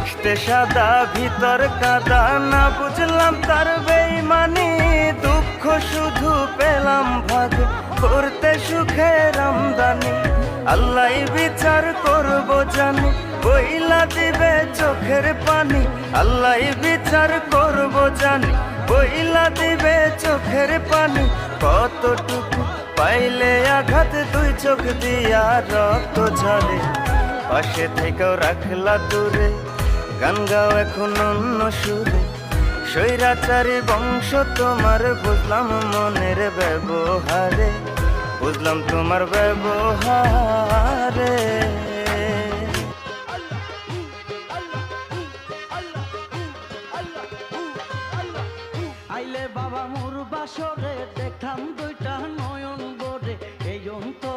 দেখতে সাদা ভিতর কাদা, না বুঝলাম তার বেইমানি। দুঃখ শুধু পেলাম ভাগ, করতে সুখের আমদানি। আল্লাহ বিচার করব জানি, বইলা দিবে চোখের পানি। আল্লাহ বিচার করব জানি, বইলা দিবে চোখের পানি। কতটুকু পাইলে আঘাত, দুই চোখ দিয়া রক্ত ঝরে। পাশে থেকেও রাখলা দূরে, গান গাও এখন অন্য সুরে। স্বৈরাচারী বংশ তোমার, বুঝলাম মনের ব্যবহারে, বুঝলাম তোমার ব্যবহারে। আইলে বাবা মোর বাসরে, দেখতাম দুইটা নয়ন বরে। এই অন্তর